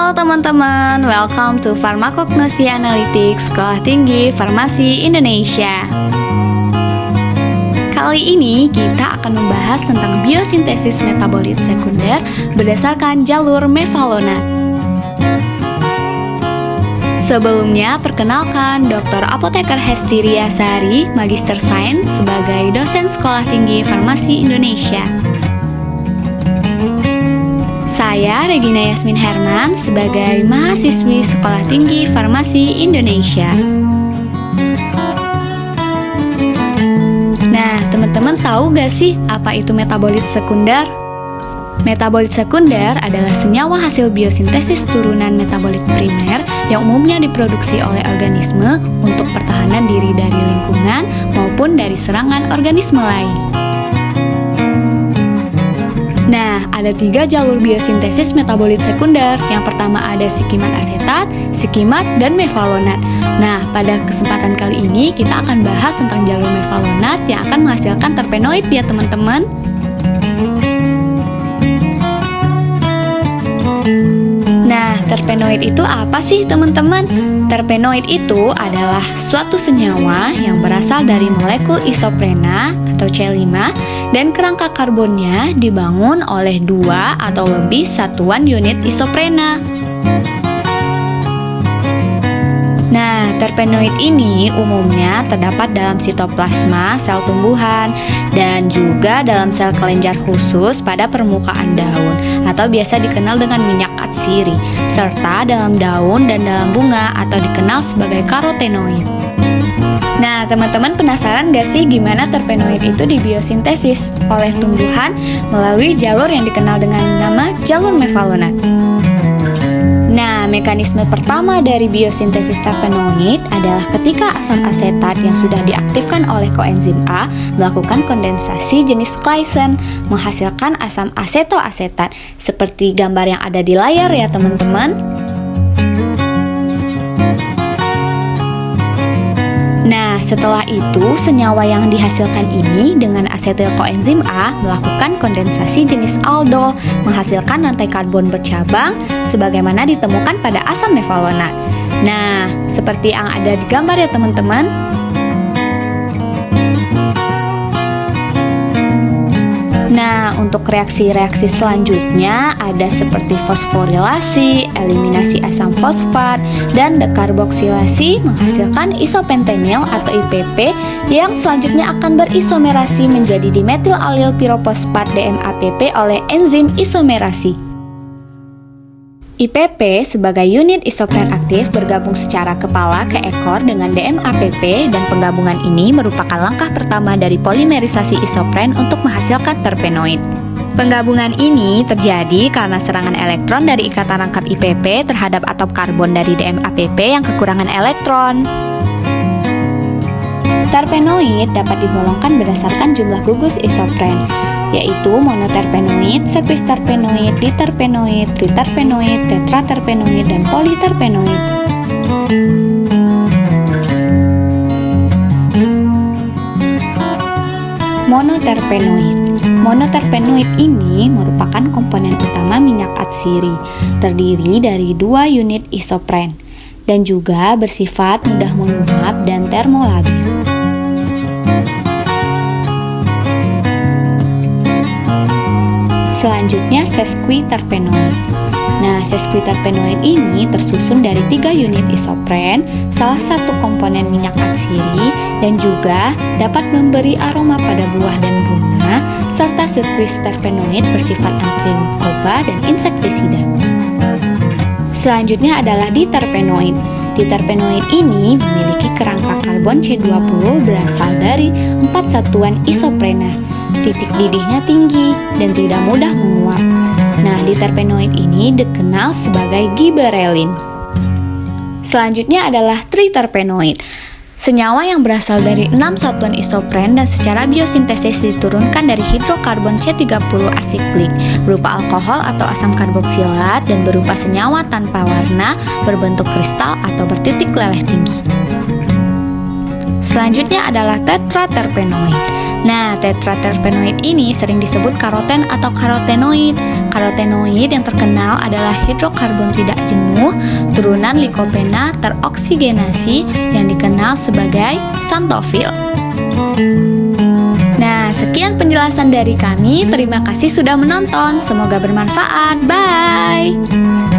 Halo teman-teman, welcome to Farmakognosi Analytics Sekolah Tinggi Farmasi Indonesia. Kali ini kita akan membahas tentang biosintesis metabolit sekunder berdasarkan jalur mevalonat. Sebelumnya, perkenalkan Dr. Apoteker Hesti Riasari, Magister Sains sebagai dosen Sekolah Tinggi Farmasi Indonesia. Saya Regina Yasmin Herman sebagai mahasiswi Sekolah Tinggi Farmasi Indonesia. Nah, teman-teman tahu gak sih apa itu metabolit sekunder? Metabolit sekunder adalah senyawa hasil biosintesis turunan metabolit primer yang umumnya diproduksi oleh organisme untuk pertahanan diri dari lingkungan maupun dari serangan organisme lain. Nah, ada 3 jalur biosintesis metabolit sekunder. Yang pertama ada sikimat asetat, sikimat, dan mevalonat. Nah, pada kesempatan kali ini kita akan bahas tentang jalur mevalonat yang akan menghasilkan terpenoid ya teman-teman. Nah, terpenoid itu apa sih teman-teman? Terpenoid itu adalah suatu senyawa yang berasal dari molekul isoprena atau C5 dan kerangka karbonnya dibangun oleh 2 atau lebih satuan unit isoprena. Nah, terpenoid ini umumnya terdapat dalam sitoplasma sel tumbuhan dan juga dalam sel kelenjar khusus pada permukaan daun atau biasa dikenal dengan minyak atsiri, serta dalam daun dan dalam bunga atau dikenal sebagai karotenoid. Nah, teman-teman penasaran gak sih gimana terpenoid itu dibiosintesis oleh tumbuhan melalui jalur yang dikenal dengan nama jalur mevalonat? Nah, mekanisme pertama dari biosintesis terpenoid adalah ketika asam asetat yang sudah diaktifkan oleh koenzim A melakukan kondensasi jenis glycan, menghasilkan asam asetoasetat seperti gambar yang ada di layar ya teman-teman. Nah, setelah itu senyawa yang dihasilkan ini dengan asetil koenzim A melakukan kondensasi jenis aldol, menghasilkan rantai karbon bercabang sebagaimana ditemukan pada asam mevalonat. Nah, seperti yang ada di gambar ya teman-teman. Nah, untuk reaksi-reaksi selanjutnya ada seperti fosforilasi, eliminasi asam fosfat, dan dekarboksilasi menghasilkan isopentenil atau IPP yang selanjutnya akan berisomerasi menjadi dimetil alil pirofosfat DMAPP oleh enzim isomerasi. IPP sebagai unit isopren aktif bergabung secara kepala ke ekor dengan DMAPP dan penggabungan ini merupakan langkah pertama dari polimerisasi isopren untuk menghasilkan terpenoid. Penggabungan ini terjadi karena serangan elektron dari ikatan rangkap IPP terhadap atom karbon dari DMAPP yang kekurangan elektron. Terpenoid dapat digolongkan berdasarkan jumlah gugus isopren, yaitu monoterpenoid, sekuisterpenoid, diterpenoid, triterpenoid, tetraterpenoid, dan politerpenoid. Monoterpenoid ini merupakan komponen utama minyak atsiri, terdiri dari 2 unit isopren, dan juga bersifat mudah menguap dan termolabil. Selanjutnya sesquiterpenoid. Nah, sesquiterpenoid ini tersusun dari 3 unit isopren, salah satu komponen minyak atsiri, dan juga dapat memberi aroma pada buah dan bunga, serta sesquiterpenoid bersifat antimikroba dan insektisida. Selanjutnya adalah diterpenoid. Diterpenoid ini memiliki kerangka karbon C20 berasal dari 4 satuan isoprena. Titik didihnya tinggi dan tidak mudah menguap. Nah, diterpenoid ini dikenal sebagai giberelin. Selanjutnya adalah triterpenoid. Senyawa yang berasal dari 6 satuan isopren dan secara biosintesis diturunkan dari hidrokarbon C30 asiklik berupa alkohol atau asam karboksilat dan berupa senyawa tanpa warna berbentuk kristal atau bertitik leleh tinggi. Selanjutnya adalah tetraterpenoid. Nah, tetraterpenoid ini sering disebut karoten atau karotenoid karotenoid yang terkenal adalah hidrokarbon tidak jenuh, turunan Lycopena teroksigenasi yang dikenal sebagai xanthofil. Nah, sekian penjelasan dari kami. Terima kasih sudah menonton. Semoga bermanfaat. Bye.